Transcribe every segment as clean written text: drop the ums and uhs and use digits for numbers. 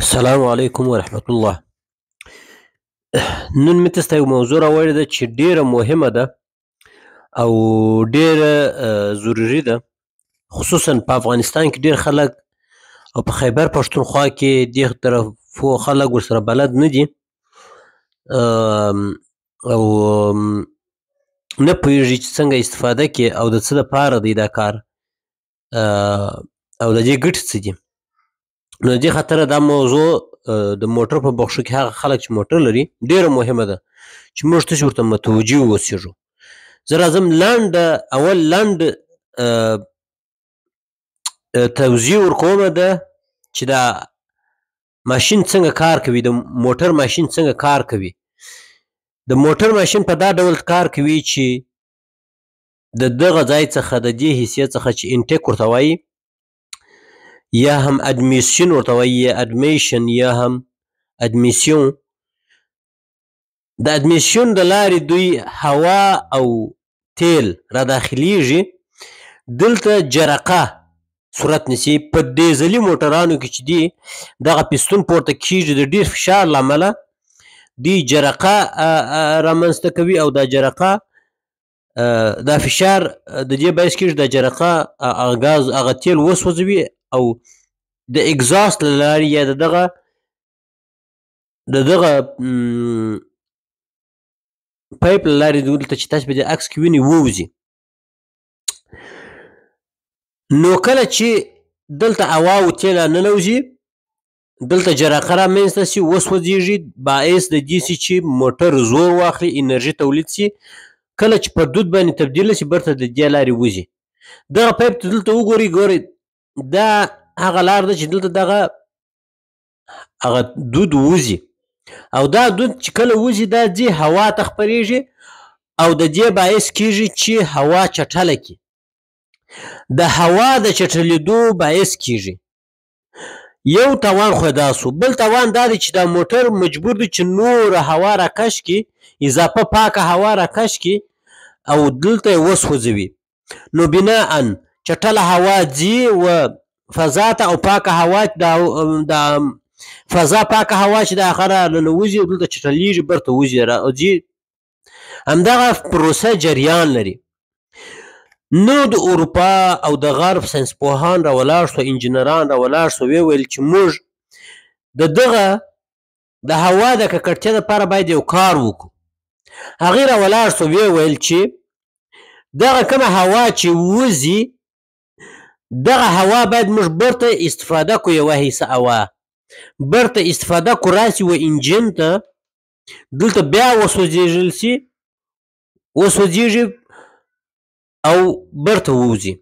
السلام علیکم ورحمت الله. نن مې تاسو ته یو موضوع راوړې ده چې ډیره مهمه ده او ډیره ضروري ده، خصوصا په افغانستان کې ډیر خلک او په خیبر پښتونخوا کې دې طرفو خلک ورسره بلد نه دي او نه پوهېږي چې څنګه استفاده کوي او د څه دپاره دی دا کار او د دې ګټې څه دي. نو د دې خاطره دا موضوع د موټر په بخشو کې هغه خلک چې موټر لري ډیره مهمه ده چې موږ تاسې ورته متوجه واوسېږو. زه راځم اول لنډ توضیح ورکومه ده چې دا ماشین څنګه کار کوي، د موټر ماشین څنګه کار کوي. د موټر ماشین په دا ډول کار کوي چې د دغه ځای څخه د دې حصې څخه چې انټیک ورته وایي یا هم ادمیشن ورته وایي یا ادمیشن یا هم ادمیسیون، د ادمیشن د لارې دوی هوا او تیل را داخلیږي، دلته جرقه صورت نیسي. په ډیزلي موټرانو کې چې دي دغه پستون پورته کیږي، د ډیر فشار له امله دوی جرقه رامنځته کوي او دا جرقه دا فشار د دې باعث کیږي دا جرقه غاز هغه تیل وسوځوي او د اګزاست له لارې یا د دغه پایپ له لارې دلته چې تاسو په دې عکس کې وینئ ووځي. نو کله چې دلته هوا او تیل ننوځي دلته جرقه رامنځته سي وسوځېږي، باعث د دې سي چې موټر زور واخلي، انرژي تولید سي. کله چې په دود باندې تبدیله سي برته د دې لارې وځي. دغه پایپ ته دلته وګورئ دا هغه لار ده چې دلته دغه دود وځي او دا دود چې کله وځي دا ځي هوا ته خپریږي او د دې باعث کیږي چې هوا چټله کړي. د هوا د چټلېدو باعث کیږي یو توان خو دا سو، بل توان دا دی چې دا موټر مجبور دی چې نور هوا راکش کړي، اضافه پاکه هوا راکش کړي او دلته یې وسوځوي. نو بناء چټله هوا ځي و فضا ته او پاکه هوا د فضا پاکه هوا چې د اخره ننوځي دلته چټلیږي برته وځي راځي. همدغه پروسه جریان لري. نو د اروپا او د غرب ساینسپوهان راولاړ شو، انجینران راولاړ شو، ویل چې موږ دغه د هوا د ککړتیا لپاره باید یو کار وکړو. هغې راولاړ شو ویل چې دغه کومه هوا چې وځي دغه هوا باید موږ برته استفاده کو، یوه حصه هوا برته استفاده کو راسي و انجن ته دلته بیا وسوځېږي او برته ووځي.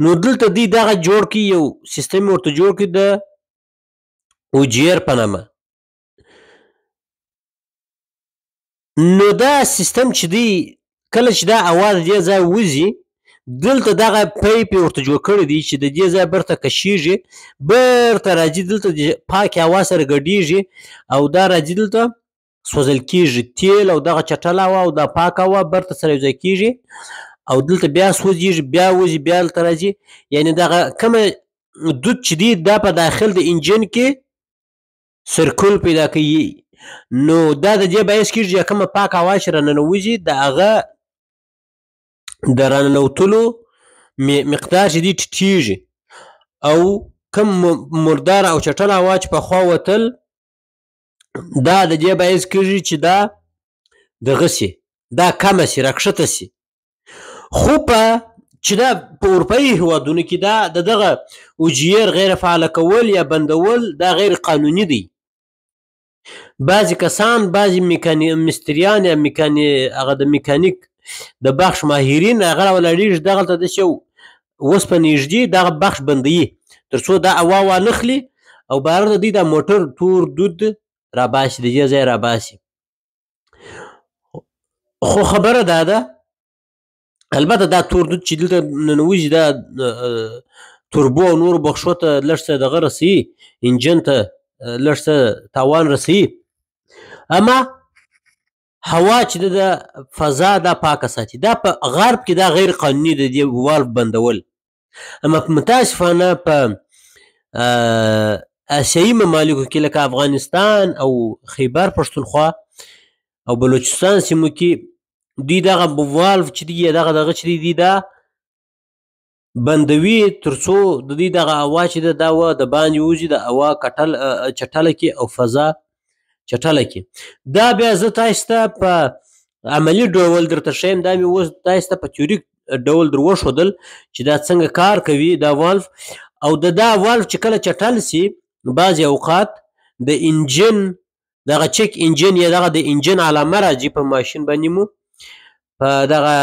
نو دلته دوی دغه جوړ کړي، یو سیستم ورته جوړ کړي د اوجیر په نامه. نو دا سیستم چې دی کله چې دا هوا د دې ځای وځي دلته دغه پایپ ورته جوړ کړی دی چې د دې ځای برته کشیږي، برته راځي دلته د پاکې هوا سره ګډیږي او دا راځي دلته سوځل کیږي. تیل او دغه چټله هوا او دا پاکه هوا برته سره یوځای کیږي او دلته بیا سوځېږي، بیا وځي، بیا دلته راځي. یعنې دغه کومه دود چې دی دا په داخل د انجن کې سرکل پیدا کوي. نو دا د دې باعث کیږي چې کومه پاکه هوا چې راننوځي د هغه د راننوتلو مقدار چې دی ټیټېږي او کوم مردار او چټله هوا چې پخوا وتل دا د دې باعث کیږي چې دا دغه سي دا کمه سي راکښته سي. خو چې دا په اروپایي هیوادونو کې دا دغه اوجیر غیر فعاله کول یا بندول دا غیر قانوني دی. بعضې کسان بعضې مستریان یا هغه د میکانیک د بخش ماهرین هغه راولاړېږي دغلته داسې یو اوسپنې ږدي دغه بخش بندوي تر څو دا هوا وانخلي او بهر د دوی دا موټر تور دود راباسي، د دې ځای راباسي. خو خبره دا ده البته دا تور دود چې دلته ننوځي دا توربو او نورو بخشو ته لږ څه دغه رسوي، انجن ته لږ څه تاوان رسوي، اما هوا چې د فضا دا پاکه ساتي. دا په غرب کې دا غیر قانوني د دې والف بندول، اما په متاسفانه په آسیایي ممالکو کې لکه افغانستان او خیبر پښتونخوا او بلوچستان سیمو کې دوی دغه والف چې دی دغه چې دی دا بندوي تر څو د دوی دغه هوا چې ده دا د باندې وځي د هوا چټله کې او فضا چټله کې. دا بیا زه تاسو ته په عملي ډول درته ښیم. دا مې اوس تاسو ته په تیوریک ډول در وښودل چې دا څنګه کار کوي دا والف. او دا والف چې کله چټل سي بعضې اوقات د انجن دغه چک انجن یا دغه د انجن علامه راځي په ماشین باندې مو په دغه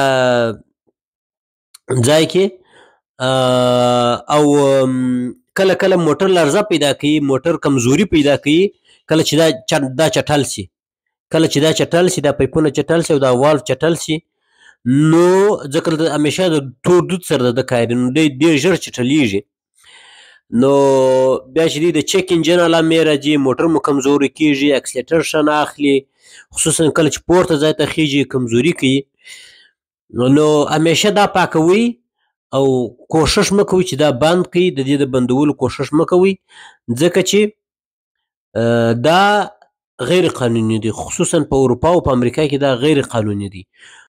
ځای کې او کله کله موټر لرزه پیدا کوي، موټر کمزوري پیدا کوي کله چې دا چټل سي. کله چې دا چټل سي دا پایپونه چټل سي او دا والف چټل سي نو ځکه همیشه د تور دود سره د کاري نو ډېر ژر چټلیږي. نو بیا چې دی د چک انجن علامې راځي موټر مو کمزوري کیږي، اکسلیټر ښه نه اخلي، خصوصا کله چې پورته ځای ته خیږي کمزوري کوي. نو همیشه دا پاکوي او کوشش مه کوئ چې دا بند کړئ. د دې د بندولو کوشش مه کوئ ځکه چې دا غیر قانوني دي، خصوصا په اروپا او په امریکا کې دا غیر قانوني دي.